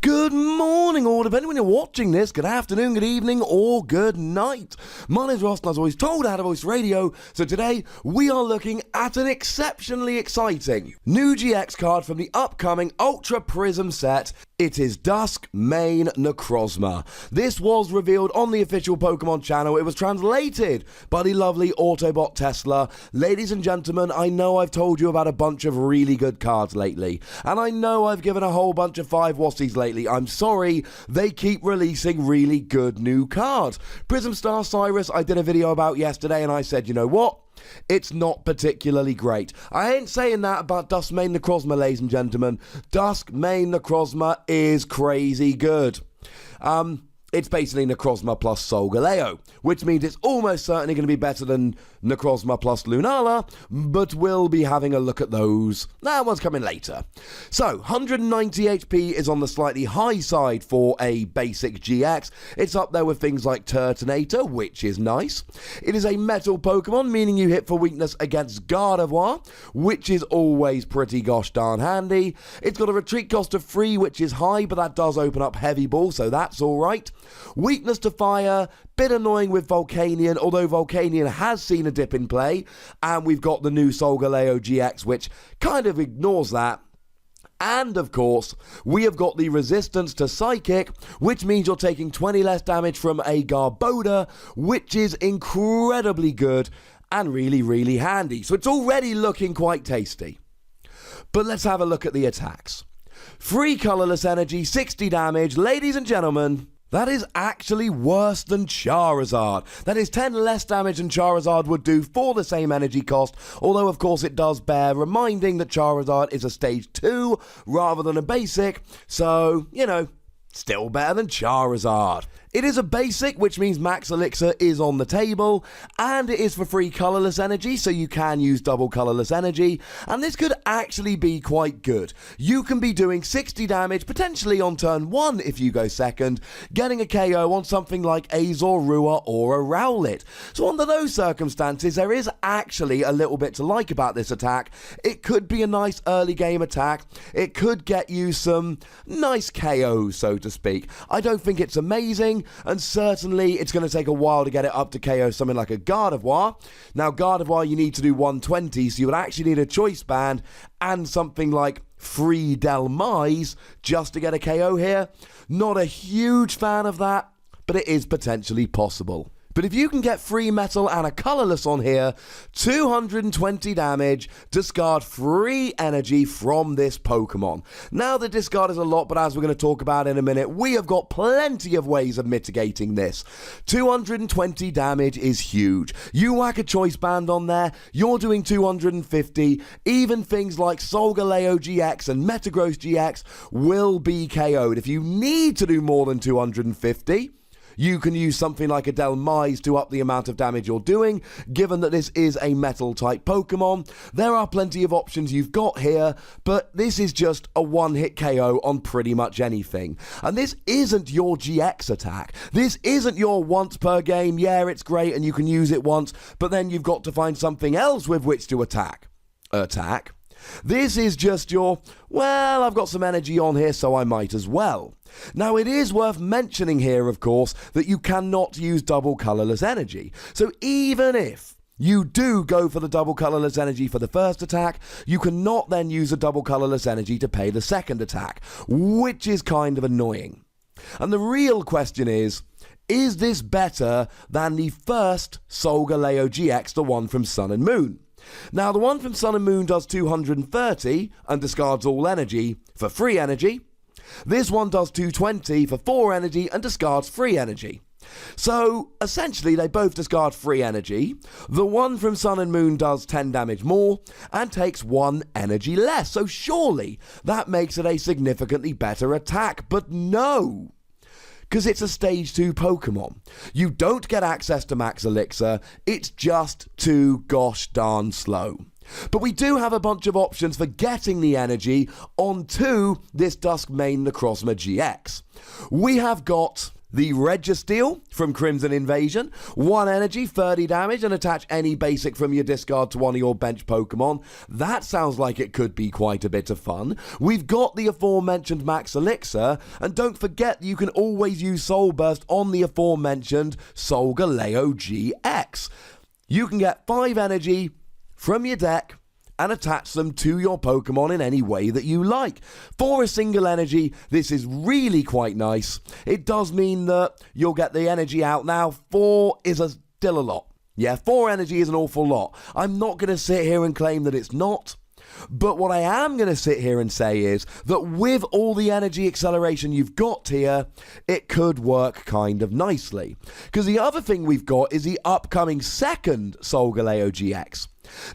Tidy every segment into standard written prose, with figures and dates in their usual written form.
Good morning, or depending when you're watching this, good afternoon, good evening, or good night. My name's Ross, and as always told, Out of Voice Radio. So today, we are looking at an exceptionally exciting new GX card from the upcoming Ultra Prism set. It is Dusk Mane Necrozma. This was revealed on the official Pokemon channel. It was translated by the lovely Autobot Tesla. Ladies and gentlemen, I know I've told you about a bunch of really good cards lately, and I know I've given a whole bunch of 5 Wassies lately. I'm sorry, they keep releasing really good new cards. Prism Star Cyrus, I did a video about yesterday, and I said, you know what? It's not particularly great. I ain't saying that about Dusk Mane Necrozma, ladies and gentlemen. Dusk Mane Necrozma is crazy good. It's basically Necrozma plus Solgaleo, which means it's almost certainly going to be better than Necrozma plus Lunala, but we'll be having a look at those. That one's coming later. So, 190 HP is on the slightly high side for a basic GX. It's up there with things like Turtonator, which is nice. It is a metal Pokemon, meaning you hit for weakness against Gardevoir, which is always pretty gosh darn handy. It's got a retreat cost of 3, which is high, but that does open up Heavy Ball, so that's alright. Weakness to fire, bit annoying with Volcanion, although Volcanion has seen a dip in play, and we've got the new Solgaleo GX, which kind of ignores that. And of course, we have got the resistance to Psychic, which means you're taking 20 less damage from a Garbodor, which is incredibly good and really, really handy. So it's already looking quite tasty. But let's have a look at the attacks. 3 colorless energy, 60 damage. Ladies and gentlemen, that is actually worse than Charizard. That is 10 less damage than Charizard would do for the same energy cost, although of course it does bear reminding that Charizard is a stage 2 rather than a basic, so, you know, still better than Charizard. It is a basic, which means Max Elixir is on the table, and it is for 3 colorless energy, so you can use double colorless energy, and this could actually be quite good. You can be doing 60 damage, potentially on turn 1 if you go second, getting a KO on something like a Zorua or a Rowlet. So under those circumstances, there is actually a little bit to like about this attack. It could be a nice early game attack. It could get you some nice KOs, so to speak. I don't think it's amazing, and certainly it's going to take a while to get it up to KO something like a Gardevoir. Now, Gardevoir, you need to do 120, so you would actually need a Choice Band and something like 3 Delmise just to get a KO here. Not a huge fan of that, but it is potentially possible. But if you can get 3 metal and a colorless on here, 220 damage, discard 3 energy from this Pokemon. Now the discard is a lot, but as we're going to talk about in a minute, we have got plenty of ways of mitigating this. 220 damage is huge. You whack a Choice Band on there, you're doing 250. Even things like Solgaleo GX and Metagross GX will be KO'd. If you need to do more than 250, you can use something like a Delmise to up the amount of damage you're doing, given that this is a metal-type Pokemon. There are plenty of options you've got here, but this is just a one-hit KO on pretty much anything. And this isn't your GX attack. This isn't your once per game, yeah, it's great and you can use it once, but then you've got to find something else with which to attack. This is just your, well, I've got some energy on here, so I might as well. Now, it is worth mentioning here, of course, that you cannot use double colorless energy. So even if you do go for the double colorless energy for the first attack, you cannot then use a double colorless energy to pay the second attack, which is kind of annoying. And the real question is this better than the first Solgaleo GX, the one from Sun and Moon? Now, the one from Sun and Moon does 230 and discards all energy for 3 energy. This one does 220 for 4 energy and discards 3 energy. So, essentially, they both discard 3 energy. The one from Sun and Moon does 10 damage more and takes 1 energy less. So surely that makes it a significantly better attack. But no, because it's a stage 2 Pokemon. You don't get access to Max Elixir, it's just too gosh darn slow. But we do have a bunch of options for getting the energy onto this Dusk Mane Necrozma GX. We have got the Registeel from Crimson Invasion, 1 energy, 30 damage, and attach any basic from your discard to one of your bench Pokemon. That sounds like it could be quite a bit of fun. We've got the aforementioned Max Elixir, and don't forget you can always use Soul Burst on the aforementioned Solgaleo GX. You can get 5 energy from your deck and attach them to your Pokemon in any way that you like. For a single energy, this is really quite nice. It does mean that you'll get the energy out now. 4 is still a lot. Yeah, 4 energy is an awful lot. I'm not going to sit here and claim that it's not. But what I am going to sit here and say is that with all the energy acceleration you've got here, it could work kind of nicely. Because the other thing we've got is the upcoming second Solgaleo GX.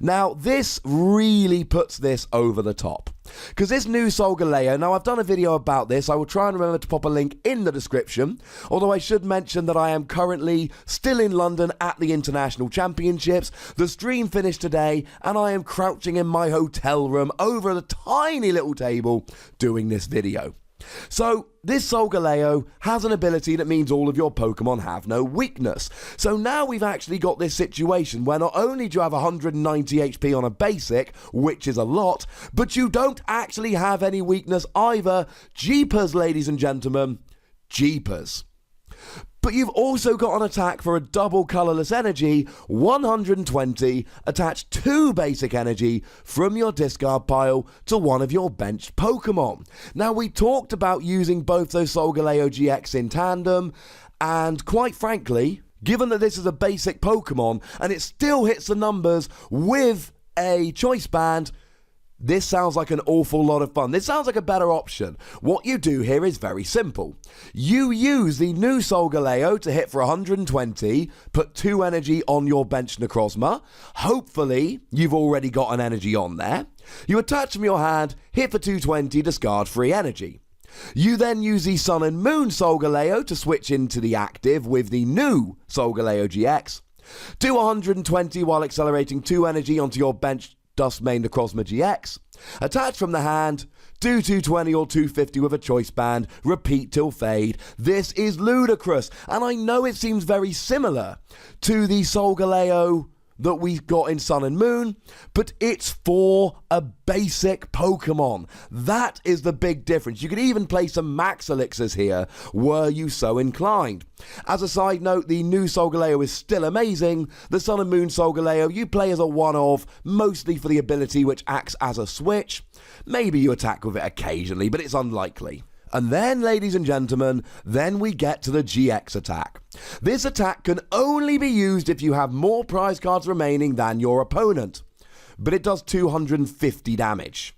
Now, this really puts this over the top. Because this new Solgaleo, now I've done a video about this, I will try and remember to pop a link in the description, although I should mention that I am currently still in London at the International Championships. The stream finished today, and I am crouching in my hotel room over a tiny little table doing this video. So, this Solgaleo has an ability that means all of your Pokemon have no weakness. So now we've actually got this situation where not only do you have 190 HP on a basic, which is a lot, but you don't actually have any weakness either. Jeepers, ladies and gentlemen, jeepers. But you've also got an attack for a double colourless energy, 120, attach 2 basic energy from your discard pile to one of your benched Pokemon. Now, we talked about using both those Solgaleo GX in tandem, and quite frankly, given that this is a basic Pokemon and it still hits the numbers with a choice band, this sounds like an awful lot of fun. This sounds like a better option. What you do here is very simple. You use the new Solgaleo to hit for 120, put 2 energy on your bench Necrozma. Hopefully, you've already got an energy on there. You attach from your hand, hit for 220, discard free energy. You then use the Sun and Moon Solgaleo to switch into the active with the new Solgaleo GX. Do 120 while accelerating 2 energy onto your bench Dusk Mane Necrozma GX. Attach from the hand, do 220 or 250 with a choice band, repeat till fade. This is ludicrous, and I know it seems very similar to the Solgaleo that we got in Sun and Moon, but it's for a basic Pokemon. That is the big difference. You could even play some Max Elixirs here, were you so inclined. As a side note, the new Solgaleo is still amazing. The Sun and Moon Solgaleo you play as a one-of, mostly for the ability which acts as a switch. Maybe you attack with it occasionally, but it's unlikely. And then, ladies and gentlemen, then we get to the GX attack. This attack can only be used if you have more prize cards remaining than your opponent, but it does 250 damage.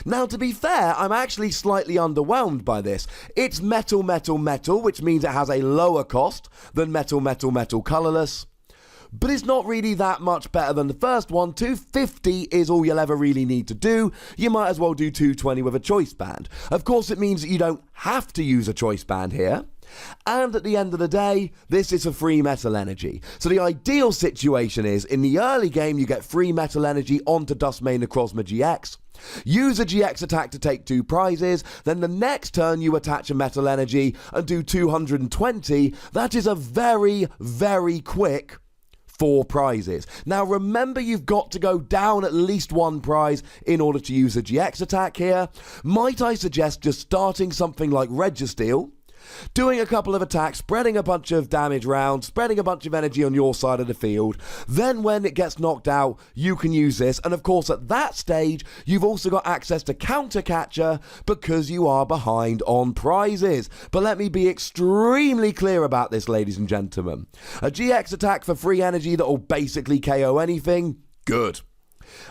Now, to be fair, I'm actually slightly underwhelmed by this. It's metal, metal, metal, which means it has a lower cost than metal, metal, metal colourless. But it's not really that much better than the first one. 250 is all you'll ever really need to do. You might as well do 220 with a choice band. Of course, it means that you don't have to use a choice band here. And at the end of the day, this is a free metal energy. So the ideal situation is, in the early game, you get free metal energy onto Dusk Mane Necrozma GX. Use a GX attack to take 2 prizes, then the next turn you attach a metal energy and do 220. That is a very, very quick 4 prizes. Now remember, you've got to go down at least 1 prize in order to use a GX attack here. Might I suggest just starting something like Registeel, doing a couple of attacks, spreading a bunch of damage round, spreading a bunch of energy on your side of the field. Then when it gets knocked out, you can use this. And of course, at that stage, you've also got access to Counter Catcher because you are behind on prizes. But let me be extremely clear about this, ladies and gentlemen. A GX attack for free energy that will basically KO anything, good.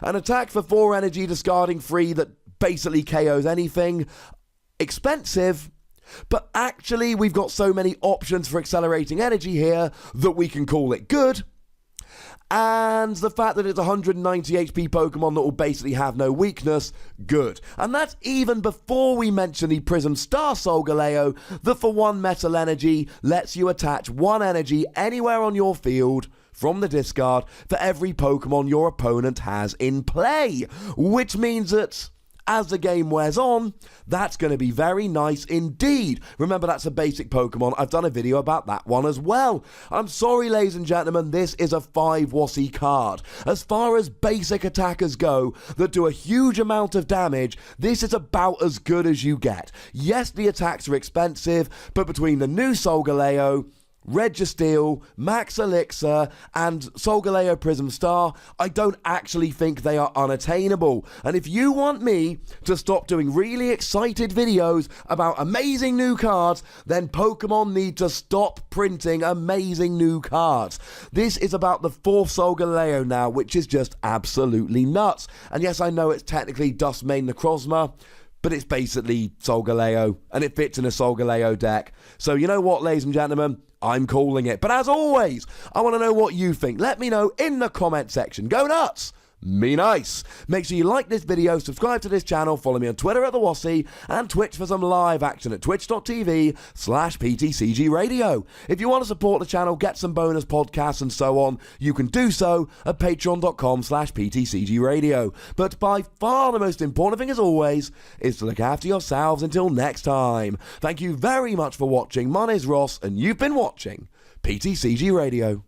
An attack for 4 energy discarding free that basically KOs anything, expensive. But actually, we've got so many options for accelerating energy here that we can call it good. And the fact that it's 190 HP Pokemon that will basically have no weakness, good. And that's even before we mention the Prism Star Solgaleo that for 1 metal energy lets you attach 1 energy anywhere on your field from the discard for every Pokemon your opponent has in play. Which means that as the game wears on, that's going to be very nice indeed. Remember, that's a basic Pokemon. I've done a video about that one as well. I'm sorry, ladies and gentlemen, this is a 5 WOSY card. As far as basic attackers go that do a huge amount of damage, this is about as good as you get. Yes, the attacks are expensive, but between the new Solgaleo, Registeel, Max Elixir, and Solgaleo Prism Star, I don't actually think they are unattainable. And if you want me to stop doing really excited videos about amazing new cards, then Pokemon need to stop printing amazing new cards. This is about the 4th Solgaleo now, which is just absolutely nuts. And yes, I know it's technically Dusk Mane Necrozma, but it's basically Solgaleo, and it fits in a Solgaleo deck. So you know what, ladies and gentlemen? I'm calling it. But as always, I want to know what you think. Let me know in the comment section. Go nuts! Me nice. Make sure you like this video, subscribe to this channel, follow me on Twitter at the Wossy, and Twitch for some live action at twitch.tv/PTCGRadio. If you want to support the channel, get some bonus podcasts and so on, you can do so at patreon.com/PTCGRadio. But by far the most important thing, as always, is to look after yourselves until next time. Thank you very much for watching. My name's Ross, and you've been watching PTCG Radio.